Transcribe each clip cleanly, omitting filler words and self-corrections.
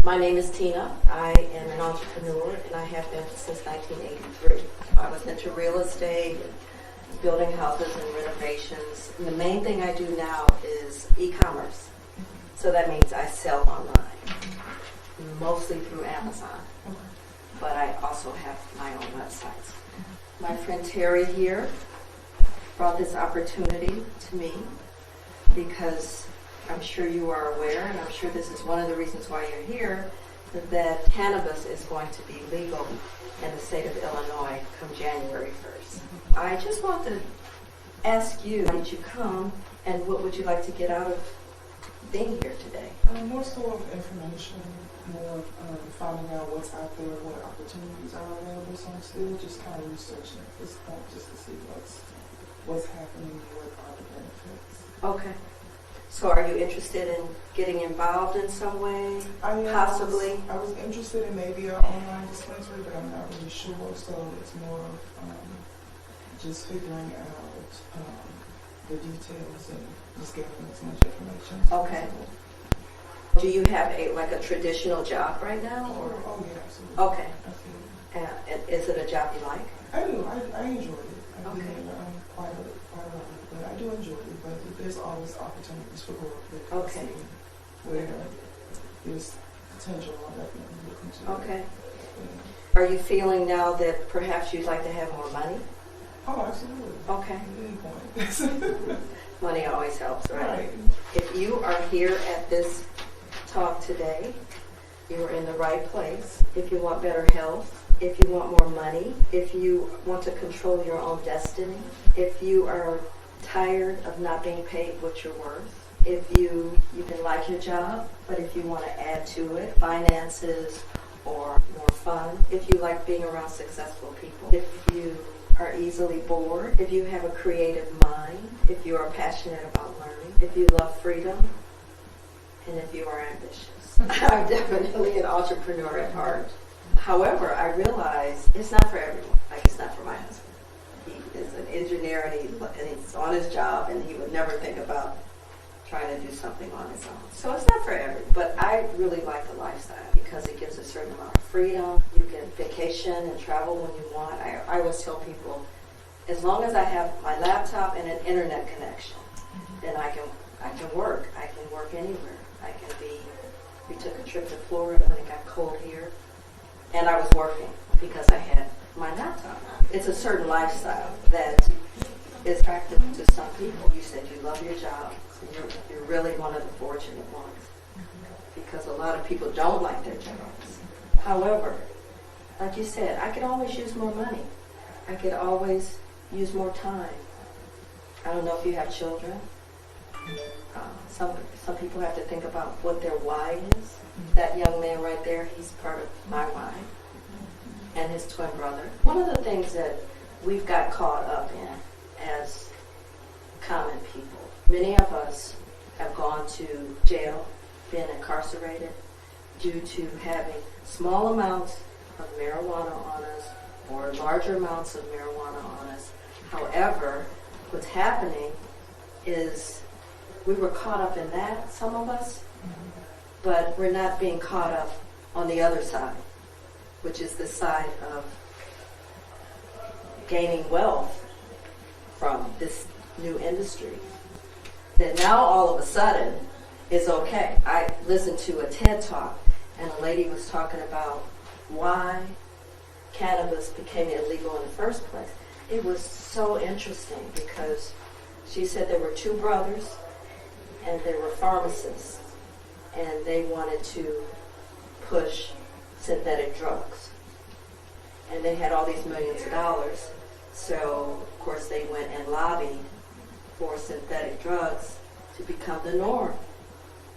My name is Tina. I am an entrepreneur, and I have been since 1983. I was into real estate, building houses and renovations. And the main thing I do now is e-commerce. So that means I sell online, mostly through Amazon. But I also have my own websites. My friend Terry here brought this opportunity to me because I'm sure you are aware, and I'm sure this is one of the reasons why you're here, that cannabis is going to be legal in the state of Illinois come January 1st. I just want to ask you, why did you come, and what would you like to get out of being here today? More so of information, more of finding out what's out there, what opportunities are available. So I'm still just kind of researching at this point just to see what's happening, what are the benefits. Okay. So are you interested in getting involved in some way, possibly? I was interested in maybe an online dispensary, but I'm not really sure. So it's more of just figuring out the details and just getting as much information as Okay. possible. Do you have a traditional job right now? Or? Oh, yeah, absolutely. Okay. Absolutely. And is it a job you like? I do. I enjoy it. I Okay. do quite a lot, but I do enjoy it. But there's always opportunities for growth. That Okay. Where there's potential, I'll definitely look into it. Okay. Yeah. Are you feeling now that perhaps you'd like to have more money? Oh, absolutely. Okay. At any point. Money always helps, right? Right. If you are here at this talk today, you are in the right place. If you want better health, if you want more money, if you want to control your own destiny, if you are tired of not being paid what you're worth, if you can like your job, but if you want to add to it, finances or more fun, if you like being around successful people, if you are easily bored, if you have a creative mind, if you are passionate about learning, if you love freedom, and if you are ambitious. I'm definitely an entrepreneur at heart. However, I realize it's not for everyone. Like, it's not for my husband. He is an engineer, and he's on his job, and he would never think about trying to do something on his own. So it's not for everyone. But I really like the lifestyle because it gives a certain amount of freedom. You can vacation and travel when you want. I always tell people, as long as I have my laptop and an internet connection, then I can work. I can work anywhere. We took a trip to Florida when it got cold here, and I was working because I had my laptop. It's a certain lifestyle that is attractive to some people. You said you love your job, so you're really one of the fortunate ones, because a lot of people don't like their jobs. However, like you said, I could always use more money. I could always use more time. I don't know if you have children. Some people have to think about what their why is. That young man right there, he's part of my why, and his twin brother. One of the things that we've got caught up in as common people, many of us have gone to jail, been incarcerated, due to having small amounts of marijuana on us or larger amounts of marijuana on us. However, what's happening is we were caught up in that, some of us, but we're not being caught up on the other side, which is the side of gaining wealth from this new industry. That now all of a sudden is okay. I listened to a TED Talk, and a lady was talking about why cannabis became illegal in the first place. It was so interesting because she said there were two brothers, and they were pharmacists, and they wanted to push synthetic drugs. And they had all these millions of dollars, so of course they went and lobbied for synthetic drugs to become the norm.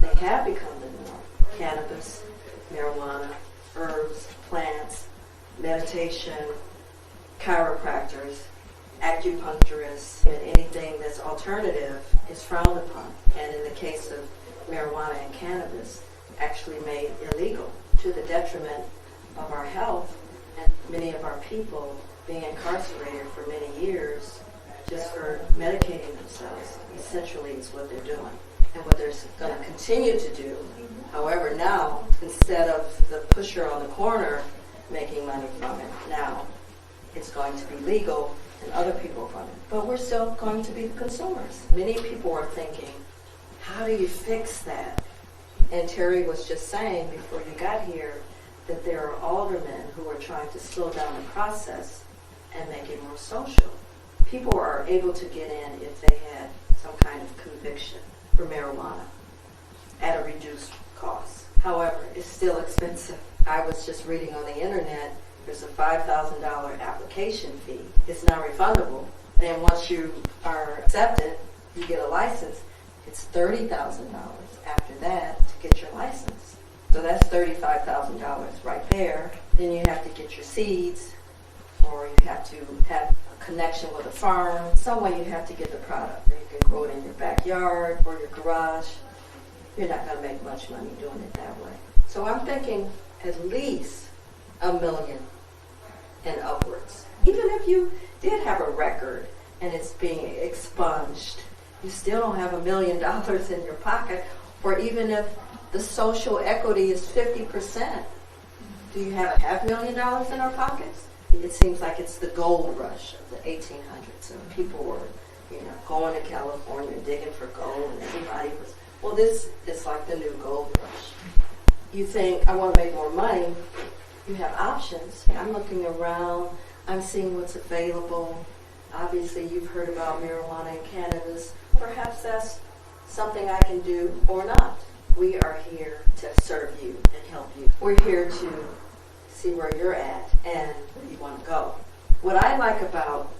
They have become the norm. Cannabis, marijuana, herbs, plants, meditation, chiropractors, acupuncturists, and anything that's alternative is frowned upon. And in the case of marijuana and cannabis, actually made illegal to the detriment of our health, and many of our people being incarcerated for many years just for medicating themselves. Essentially, is what they're doing. and what they're going to continue to do. However, now, instead of the pusher on the corner making money from it, now it's going to be legal and other people are going to. But we're still going to be the consumers. Many people are thinking, how do you fix that? And Terry was just saying before you got here that there are aldermen who are trying to slow down the process and make it more social. People are able to get in if they had some kind of conviction for marijuana at a reduced cost. However, it's still expensive. I was just reading on the internet, there's a $5,000 application fee. It's not refundable. And once you are accepted, you get a license, it's $30,000 after that to get your license. So that's $35,000 right there. Then you have to get your seeds, or you have to have a connection with a farm. Some way you have to get the product. You can grow it in your backyard or your garage. You're not going to make much money doing it that way. So I'm thinking at least $1 million and upwards. Even if you did have a record and it's being expunged, you still don't have $1 million in your pocket. Or even if the social equity is 50%, do you have $500,000 in our pockets? It seems like it's the gold rush of the 1800s, and people were, going to California digging for gold, and everybody was. Well, this is like the new gold rush. You think, I want to make more money, you have options. I'm looking around, I'm seeing what's available. Obviously, you've heard about marijuana and cannabis. Perhaps that's something I can do or not. We are here to serve you and help you. We're here to see where you're at and where you want to go. What I like about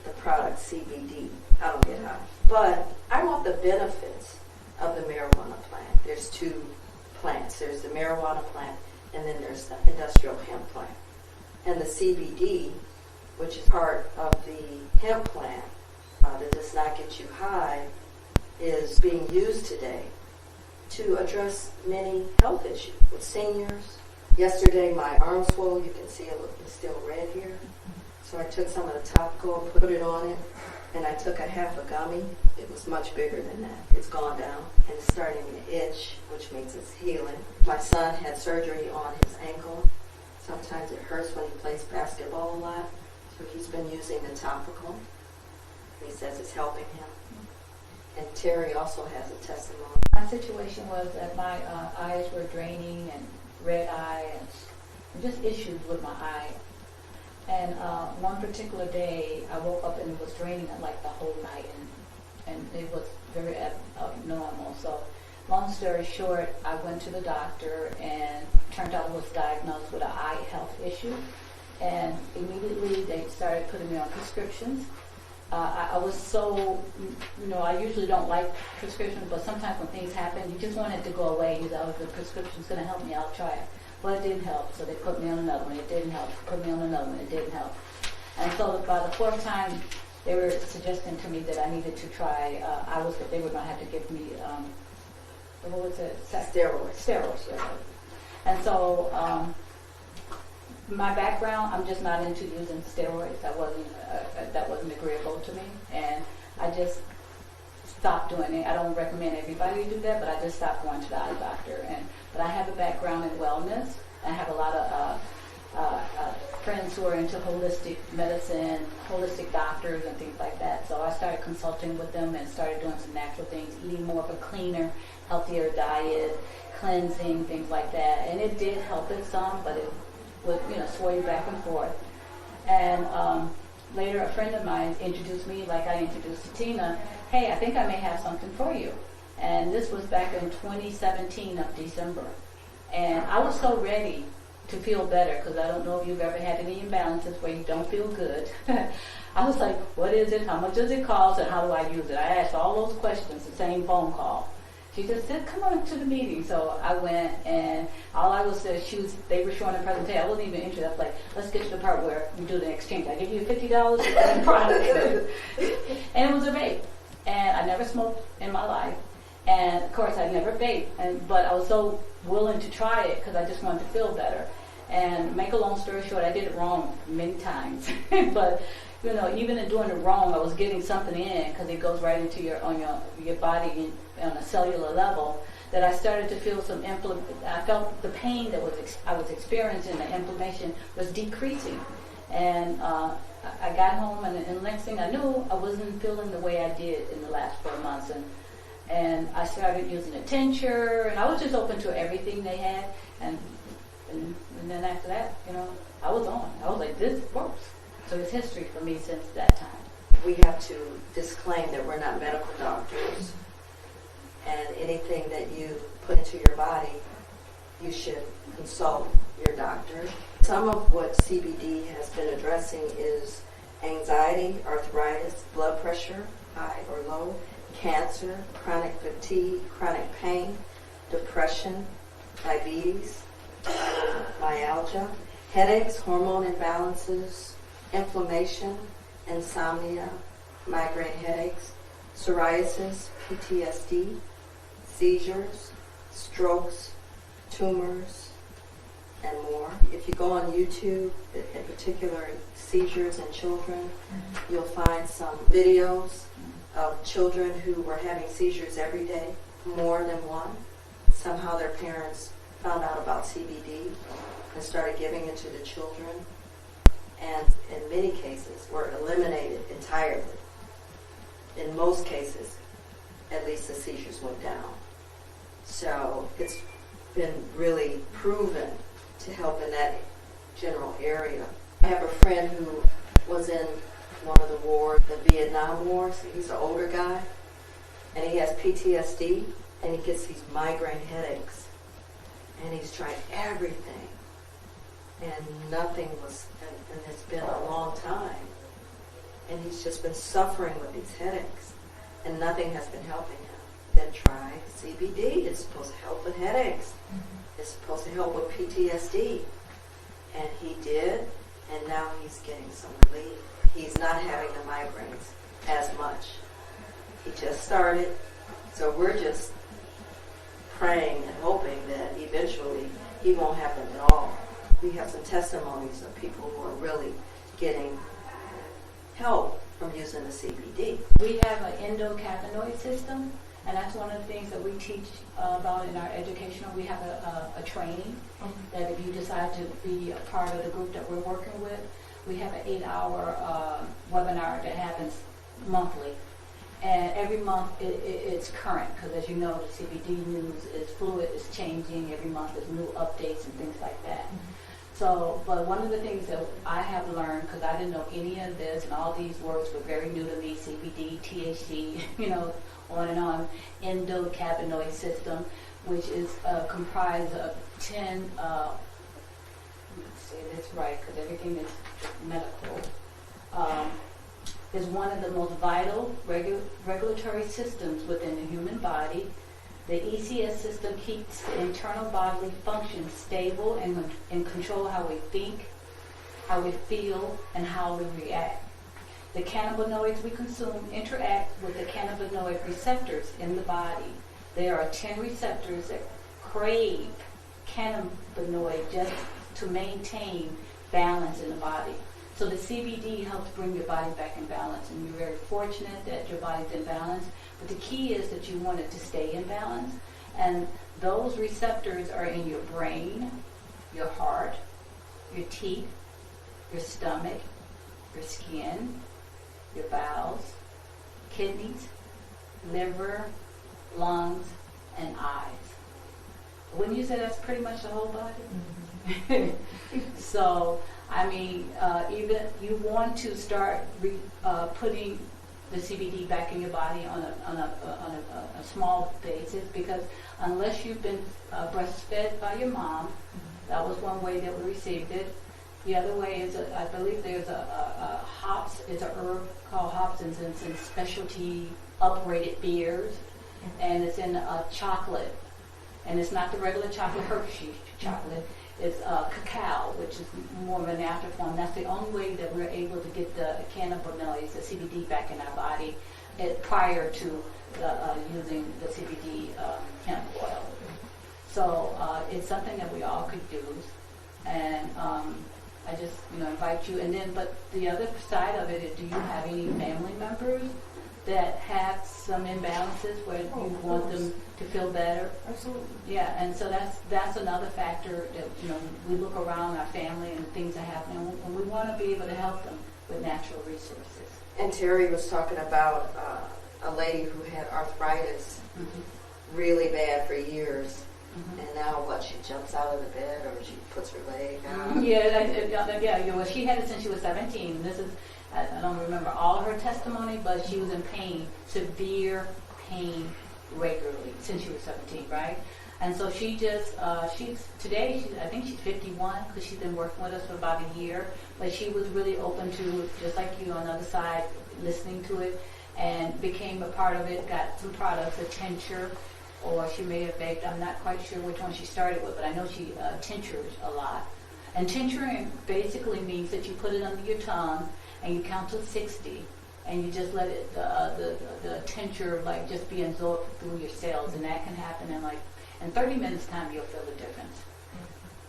the product CBD, I don't get high, but I want the benefits of the marijuana plant. There's two plants. There's the marijuana plant, and then there's the industrial hemp plant. And the CBD, which is part of the hemp plant that does not get you high, is being used today to address many health issues with seniors. Yesterday, my arm swelled. You can see it's still red here. So I took some of the topical and put it on it, and I took a half a gummy. It was much bigger than that. It's gone down, and it's starting to itch, which means it's healing. My son had surgery on his ankle. Sometimes it hurts when he plays basketball a lot, so he's been using the topical. He says it's helping him. And Terry also has a testimony. My situation was that my eyes were draining and red eye and just issues with my eye. And one particular day, I woke up and it was draining like the whole night, and it was very abnormal. So, long story short, I went to the doctor, and turned out I was diagnosed with an eye health issue. And immediately they started putting me on prescriptions. I was so, I usually don't like prescriptions, but sometimes when things happen, you just want it to go away. You know, if the prescription's going to help me, I'll try it. Well, it didn't help, so they put me on another one. It didn't help. Put me on another one. It didn't help. And so by the fourth time, they were suggesting to me that I needed to try. They were going to have to give me what was it? Steroids. And so my background, I'm just not into using steroids. That wasn't agreeable to me, and I just stopped doing it. I don't recommend everybody do that, but I just stopped going to the eye doctor. But I have a background in wellness. I have a lot of friends who are into holistic medicine, holistic doctors, and things like that. So I started consulting with them and started doing some natural things, eating more of a cleaner, healthier diet, cleansing, things like that. And it did help it some, but it would, sway back and forth. And later, a friend of mine introduced me, like I introduced to Tina, hey, I think I may have something for you. And this was back in 2017 of December. And I was so ready to feel better, because I don't know if you've ever had any imbalances where you don't feel good. I was like, what is it? How much does it cost? And how do I use it? I asked all those questions, the same phone call. She just said, come on to the meeting. So I went, and all I was they were showing a presentation. I wasn't even interested. I was like, let's get to the part where we do the exchange. I give you $50 for the product. And it was a vape. And I never smoked in my life. And of course, I never vaped. But I was so willing to try it because I just wanted to feel better. And make a long story short, I did it wrong many times. But even in doing it wrong, I was getting something in, because it goes right into your body, on a cellular level, that I started to feel I felt the pain that I was experiencing, the inflammation was decreasing. And I got home, and next thing I knew, I wasn't feeling the way I did in the last 4 months. And I started using a tincture, and I was just open to everything they had. And then after that, I was on. I was like, this works. So it's history for me since that time. We have to disclaim that we're not medical doctors, and anything that you put into your body, you should consult your doctor. Some of what CBD has been addressing is anxiety, arthritis, blood pressure, high or low, cancer, chronic fatigue, chronic pain, depression, diabetes, myalgia, headaches, hormone imbalances, inflammation, insomnia, migraine headaches, psoriasis, PTSD, seizures, strokes, tumors, and more. If you go on YouTube, in particular seizures in children, you'll find some videos of children who were having seizures every day, more than one. Somehow their parents found out about CBD and started giving it to the children, and in many cases were eliminated entirely. In most cases, at least the seizures went down. So it's been really proven to help in that general area. I have a friend who was in one of the wars, the Vietnam War. So he's an older guy, and he has PTSD, and he gets these migraine headaches. And he's tried everything, and nothing was, and it's been a long time. And he's just been suffering with these headaches, and nothing has been helping him. Then try CBD. It's supposed to help with headaches. It's supposed to help with PTSD. And he did, and now he's getting some relief. He's not having the migraines as much. He just started, so we're just praying and hoping that eventually he won't have them at all. We have some testimonies of people who are really getting help from using the CBD. We have an endocannabinoid system, and that's one of the things that we teach about in our educational. We have a training that if you decide to be a part of the group that we're working with, we have an 8-hour webinar that happens monthly. And every month it's current, because as you know, the CBD news is fluid, it's changing. Every month there's new updates and things like that. So, but one of the things that I have learned, because I didn't know any of this, and all these words were very new to me, CBD, THC, on and on, endocannabinoid system, which is comprised of 10, let's say this right, because everything is medical, is one of the most vital regulatory systems within the human body. The ECS system keeps the internal bodily functions stable and control how we think, how we feel, and how we react. The cannabinoids we consume interact with the cannabinoid receptors in the body. There are 10 receptors that crave cannabinoid just to maintain balance in the body. So the CBD helps bring your body back in balance, and you're very fortunate that your body's in balance. But the key is that you want it to stay in balance, and those receptors are in your brain, your heart, your teeth, your stomach, your skin, your bowels, kidneys, liver, lungs, and eyes. Wouldn't you say that's pretty much the whole body? So, I mean, even you want to start putting the CBD back in your body on a small basis, because unless you've been breastfed by your mom, that was one way that we received it. The other way is, I believe there's a hops, is a herb called hops, and it's in specialty uprated beers, and it's in a chocolate, and it's not the regular chocolate Hershey chocolate. It's cacao, which is more of a natural form. That's the only way that we're able to get the cannabinoids, the CBD, back in our body prior to using the CBD hemp oil. So it's something that we all could use, and I just invite you. And then, but the other side of it is, do you have any family members that have some imbalances where Oh, you of want course. them to feel better. Absolutely. Yeah, and so that's another factor that, you know, we look around our family and things are happening, and we want to be able to help them with natural resources. And Terry was talking about a lady who had arthritis Mm-hmm. really bad for years. Mm-hmm. And now what, she jumps out of the bed or she puts her leg out? Yeah. Well, she had it since she was 17. This is, I don't remember all of her testimony, but she was in pain, severe pain regularly since she was 17, right? And so she just, I think she's 51 because she's been working with us for about a year, but she was really open to, just like you on the other side, listening to it and became a part of it, got some products, a tincture, or she may have baked. I'm not quite sure which one she started with, but I know she tinctures a lot. And tincturing basically means that you put it under your tongue and you count to 60, and you just let it the tincture like just be absorbed through your cells, and that can happen in 30 minutes time. You'll feel the difference.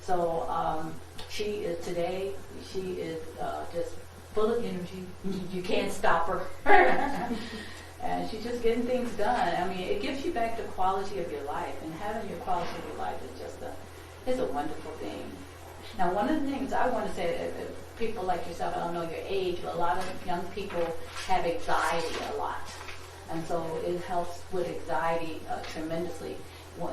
So she is just full of energy. You can't stop her. And she's just getting things done. I mean, it gives you back the quality of your life, and having your quality of your life is just a wonderful thing. Now, one of the things I want to say, people like yourself, I don't know your age, but a lot of young people have anxiety a lot. And so it helps with anxiety tremendously.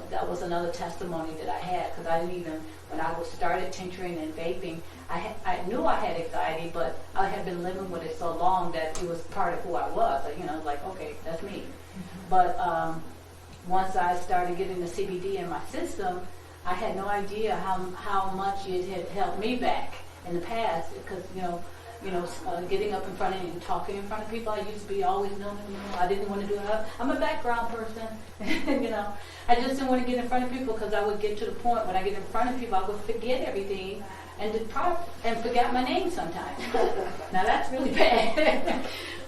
That was another testimony that I had, because I didn't even, when I started tincturing and vaping, I knew I had anxiety, but I had been living with it so long that it was part of who I was. Like, okay, that's me. Mm-hmm. But once I started getting the CBD in my system, I had no idea how much it had helped me back in the past, because getting up in front of you and talking in front of people, I used to be always I didn't want to do it. I'm a background person, I just didn't want to get in front of people, because I would get to the point when I get in front of people, I would forget everything and forget my name sometimes. Now that's really bad.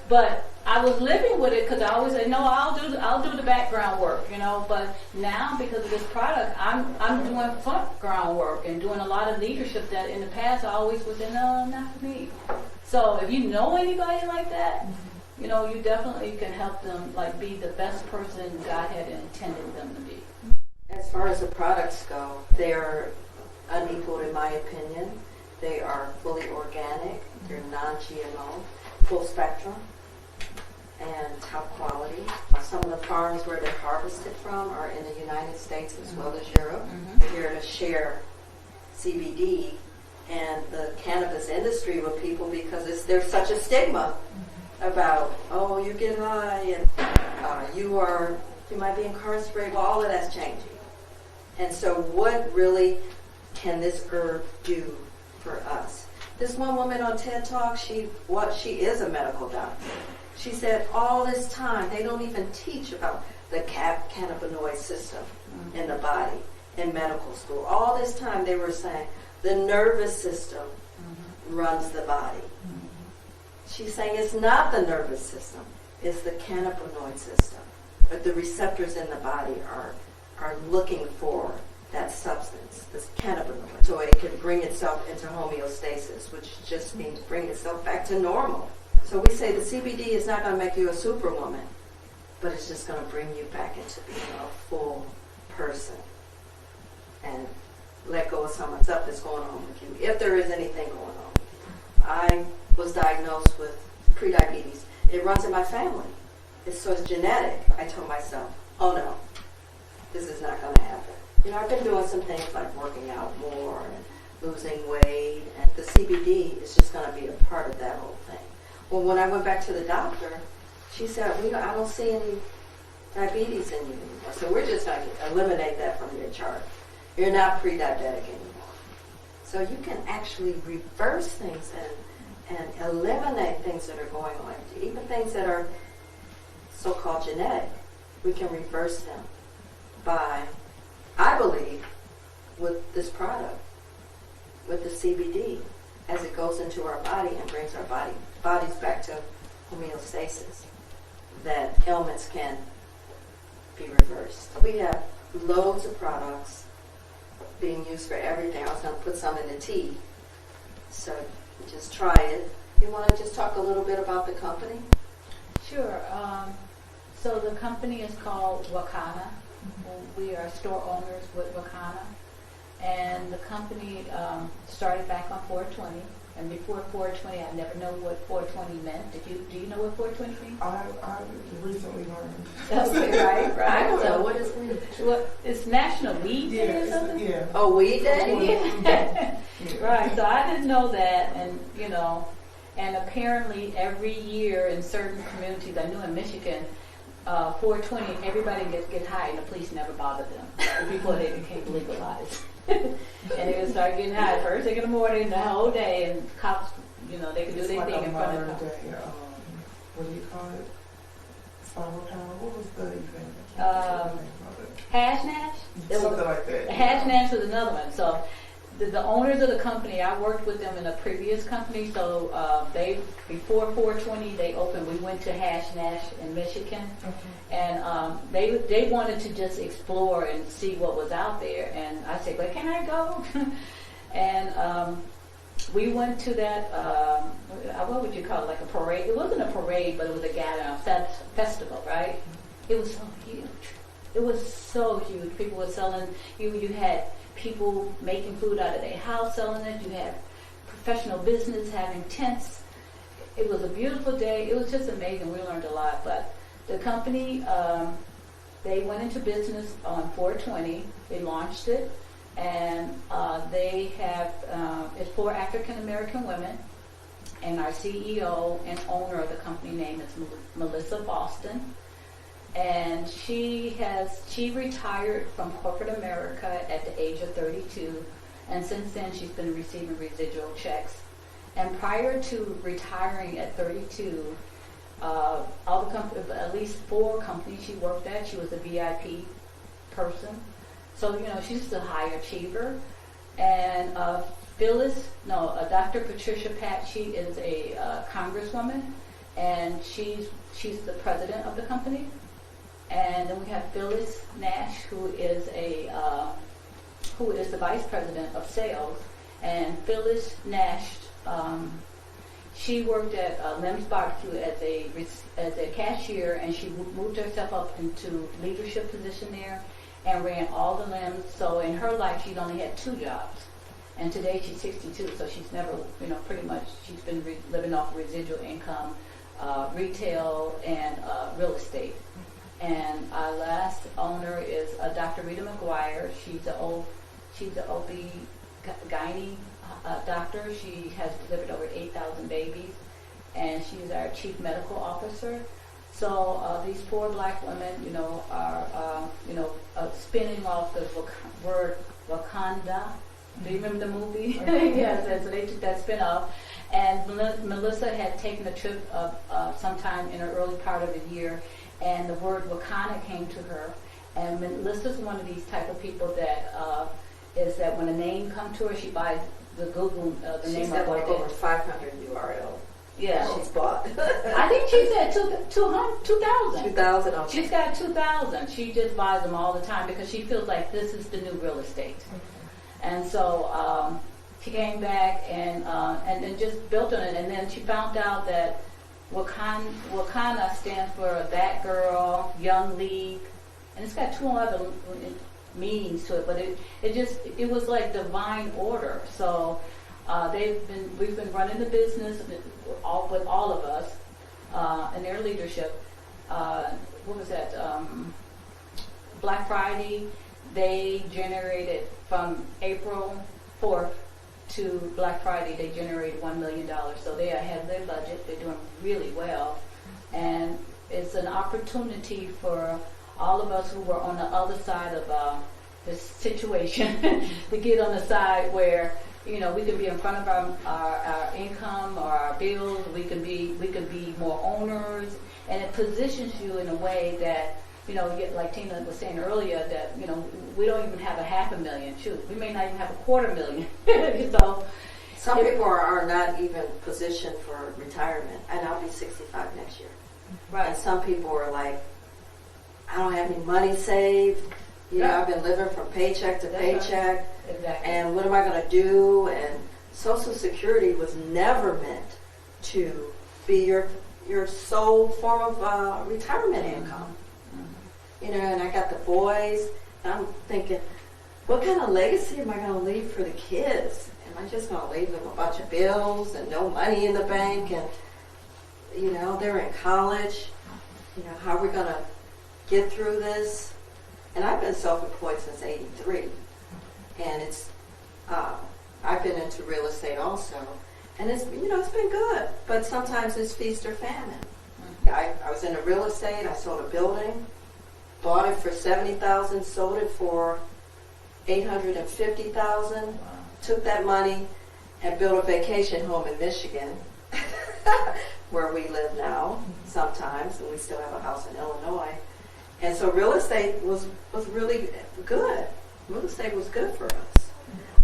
But I was living with it, because I always said, no, I'll do the background work, But now, because of this product, I'm doing front work and doing a lot of leadership that in the past I always was saying, no, not for me. So if you know anybody like that, you definitely can help them be the best person God had intended them to be. As far as the products go, they're unequaled in my opinion. They are fully organic, they're non-GMO, full spectrum, and top quality. Some of the farms where they're harvested from are in the United States as well as Europe. We're here to share CBD and the cannabis industry with people, because there's such a stigma about, oh, you get high and you might be incarcerated. Well, all of that's changing. And so what really can this herb do for us? This one woman on TED Talk, she is a medical doctor. She said all this time they don't even teach about the cannabinoid system in the body in medical school. All this time they were saying the nervous system runs the body. She's saying it's not the nervous system, it's the cannabinoid system. But the receptors in the body are looking for that substance, this cannabinoid, so it can bring itself into homeostasis, which just means bring itself back to normal. So we say the CBD is not going to make you a superwoman, but it's just going to bring you back into being a full person and let go of some of the stuff that's going on with you, if there is anything going on. I was diagnosed with prediabetes. It runs in my family. It's genetic. I told myself, oh no, this is not going to happen. I've been doing some things like working out more and losing weight, and the CBD is just going to be a part of that whole thing. Well, when I went back to the doctor, she said, I don't see any diabetes in you anymore, so we're just going to eliminate that from your chart. You're not pre-diabetic anymore. So you can actually reverse things and eliminate things that are going on, even things that are so-called genetic. We can reverse them by, I believe, with this product, with the CBD, as it goes into our body and brings our bodies back to homeostasis, that ailments can be reversed. We have loads of products being used for everything. I was going to put some in the tea, so just try it. You want to just talk a little bit about the company? Sure. So the company is called Wakana. We are store owners with Wakana. And the company started back on 420. And before 420, I never know what 420 meant. Do you know what 420 means? I recently learned. Okay, right. So what is weed? Well, it's National Weed Day or something? Yeah. Oh, weed day? Yeah. Yeah. Right, so I didn't know that, and and apparently every year in certain communities, I knew in Michigan, 420, everybody get high and the police never bothered them before they became legalized. And they would start getting high first thing in the morning, the whole day, and cops, they could do It's their like thing a in front of modern cops. day, what do you call it? Spiral power. What was the event? Hash Nash? Something like that. Hash Nash was another one. So the owners of the company, I worked with them in a previous company. So before 420, they opened. We went to Hash Nash in Michigan, and they wanted to just explore and see what was out there. And I said, "Well, can I go?" And we went to that. What would you call it? Like a parade? It wasn't a parade, but it was a gathering, a festival, right? It was so huge. It was so huge. People were selling. You had people making food out of their house selling it. You had professional business having tents. It was a beautiful day. It was just amazing. We learned a lot. But the company, they went into business on 420. They launched it, and they have it's for African American women. And our CEO and owner of the company name is Melissa Boston. And she retired from corporate America at the age of 32, and since then she's been receiving residual checks. And prior to retiring at 32, all the at least 4 companies she worked at, she was a VIP person. So she's just a high achiever. And Dr. Patricia Pat, she is a congresswoman, and she's the president of the company. And then we have Phyllis Nash, who is the vice president of sales. And Phyllis Nash, she worked at Lem's Barbecue as a cashier, and she moved herself up into leadership position there, and ran all the Lem's. So in her life, she's only had 2 jobs, and today she's 62. So she's never, pretty much she's been living off residual income, retail, and real estate. And our last owner is Dr. Rita McGuire. She's an OB-GYN doctor. She has delivered over 8,000 babies, and she's our chief medical officer. So these 4 black women, are spinning off the word Wakanda. Do you remember the movie? Yes, and so they took that spin off. And Melissa had taken a trip sometime in the early part of the year, and the word Wakana came to her. And Melissa's one of these type of people that is that when a name comes to her, she buys the Google the name. She's got like over 500 URL. Yeah, she's bought. I think she said 2,000. 2,000. Okay. She's got 2,000. She just buys them all the time because she feels like this is the new real estate. And so she came back and then just built on it. And then she found out that Wakana stands for That Girl, Young League, and it's got 2 other meanings to it. But it was like divine order. So we've been running the business with all of us and their leadership. What was that? Black Friday. They generated from April 4th to Black Friday, they generated $1 million. So they are ahead of their budget. They're doing really well. And it's an opportunity for all of us who were on the other side of this situation to get on the side where, we can be in front of our income or our bills. We can be more owners. And it positions you in a way that, like Tina was saying earlier, that, we don't even have $500,000. Shoot, we may not even have $250,000. So some people are not even positioned for retirement, and I'll be 65 next year. Right. And some people are like, I don't have any money saved. I've been living from paycheck to paycheck. Right. Exactly. And what am I going to do? And Social Security was never meant to be your your sole form of retirement income. You know, and I got the boys, and I'm thinking, what kind of legacy am I going to leave for the kids? Am I just going to leave them a bunch of bills and no money in the bank? And, you know, they're in college. You know, how are we going to get through this? And I've been self-employed since '83. And it's, I've been into real estate also. And it's, you know, it's been good. But sometimes it's feast or famine. I was into real estate. I sold a building. Bought it for $70,000, sold it for $850,000. Wow. Took that money and built a vacation home in Michigan, where we live now sometimes, and we still have a house in Illinois. And so real estate was really good. Real estate was good for us.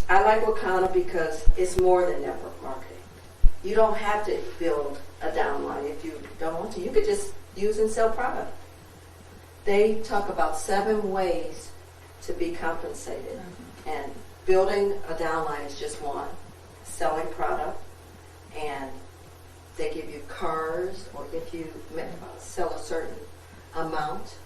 I like Wakana because it's more than network marketing. You don't have to build a downline if you don't want to. You could just use and sell product. They talk about 7 ways to be compensated. And building a downline is just one. Selling product, and they give you cars, or if you sell a certain amount,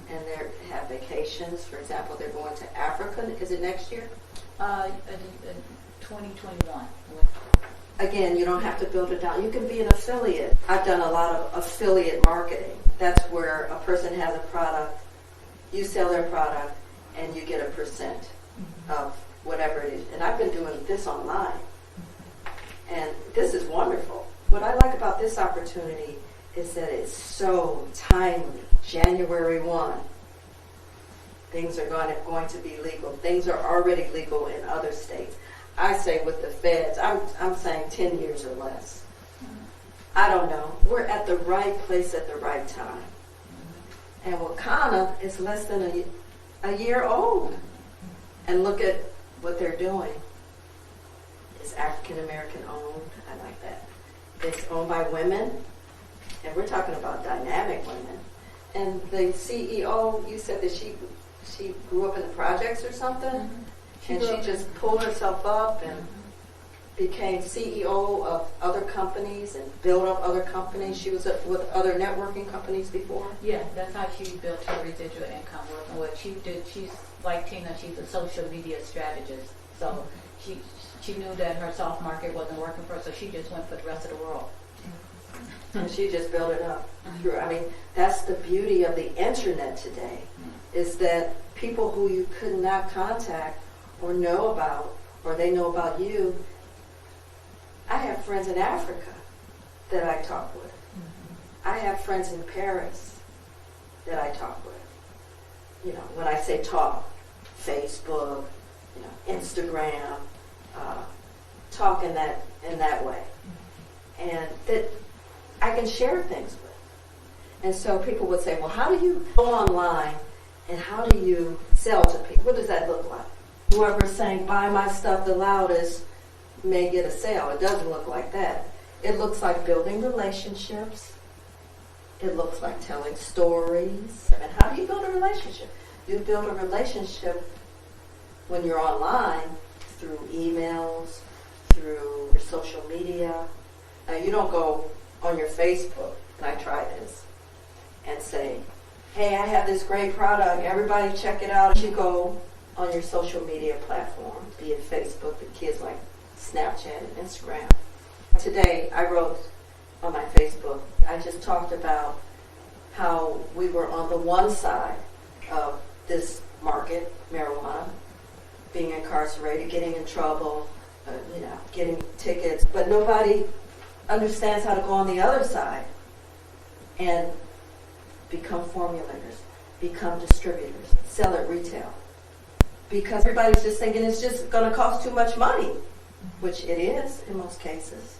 and they have vacations. For example, they're going to Africa. Is it next year? 2021. Again, you don't have to build it down. You can be an affiliate. I've done a lot of affiliate marketing. That's where a person has a product, you sell their product, and you get a percent of whatever it is. And I've been doing this online. And this is wonderful. What I like about this opportunity is that it's so timely. January 1. Things are going to be legal. Things are already legal in other states. I say with the feds, I'm saying 10 years or less. I don't know. We're at the right place at the right time. And Wakana is less than a year old. And look at what they're doing. It's African American owned. I like that. It's owned by women. And we're talking about dynamic women. And the CEO, you said that she grew up in the projects or something? Mm-hmm. And she just pulled herself up and became CEO of other companies and built up other companies. She was with other networking companies before. Yeah, that's how she built her residual income. What she did, she's like Tina, she's a social media strategist. So she knew that her soft market wasn't working for her, so she just went for the rest of the world. And she just built it up. I mean, that's the beauty of the internet today, is that people who you could not contact or know about, or they know about you. I have friends in Africa that I talk with. I have friends in Paris that I talk with. You know, when I say talk, Facebook, you know, Instagram, talk in that way. And that I can share things with. And so people would say, well, how do you go online and how do you sell to people? What does that look like? Whoever's saying, buy my stuff the loudest may get a sale. It doesn't look like that. It looks like building relationships. It looks like telling stories. And how do you build a relationship? You build a relationship when you're online through emails, through your social media. Now, you don't go on your Facebook, and I try this, and say, hey, I have this great product. Everybody check it out. You go on your social media platform, be it Facebook, the kids like Snapchat and Instagram. Today, I wrote on my Facebook, I just talked about how we were on the one side of this market, marijuana, being incarcerated, getting in trouble, getting tickets, but nobody understands how to go on the other side and become formulators, become distributors, sell at retail. Because everybody's just thinking it's just going to cost too much money, which it is in most cases.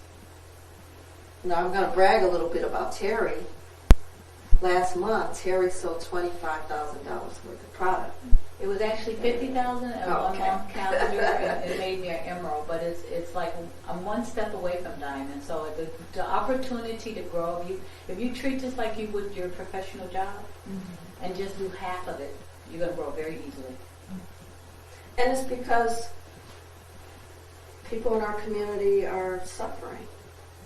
Now I'm going to brag a little bit about Terry. Last month, Terry sold $25,000 worth of product. It was actually 50,000 at one month calendar year, and it made me an emerald. But it's like I'm one step away from diamond. So the opportunity to grow, if you treat this like you would your professional job, and just do half of it, you're going to grow very easily. And it's because people in our community are suffering.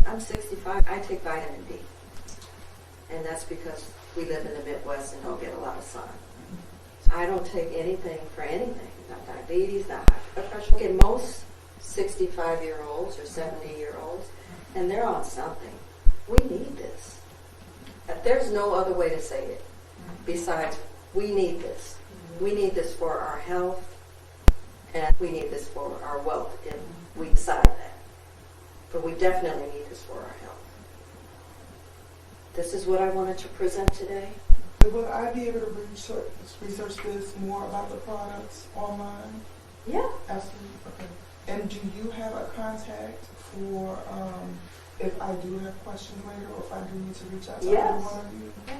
I'm 65. I take vitamin D. and that's because we live in the Midwest and don't get a lot of sun. I don't take anything for anything, not diabetes, not high blood pressure. Look at most 65-year-olds or 70-year-olds, and they're on something. We need this. There's no other way to say it besides we need this. We need this for our health, and we need this for our wealth, and we decide that. But we definitely need this for our health. This is what I wanted to present today. Will I be able to research this more about the products online? Yeah. Absolutely. Okay. And do you have a contact for if I do have questions later, or if I do need to reach out to Yes. either one of you? Yeah.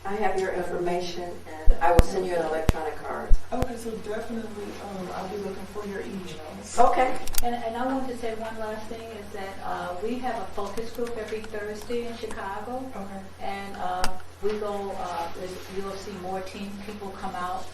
I have your information, and I will send you an electronic card. Okay, so definitely I'll be looking for your emails. Okay. And I want to say one last thing is that we have a focus group every Thursday in Chicago. Okay. And we go, you'll see more team people come out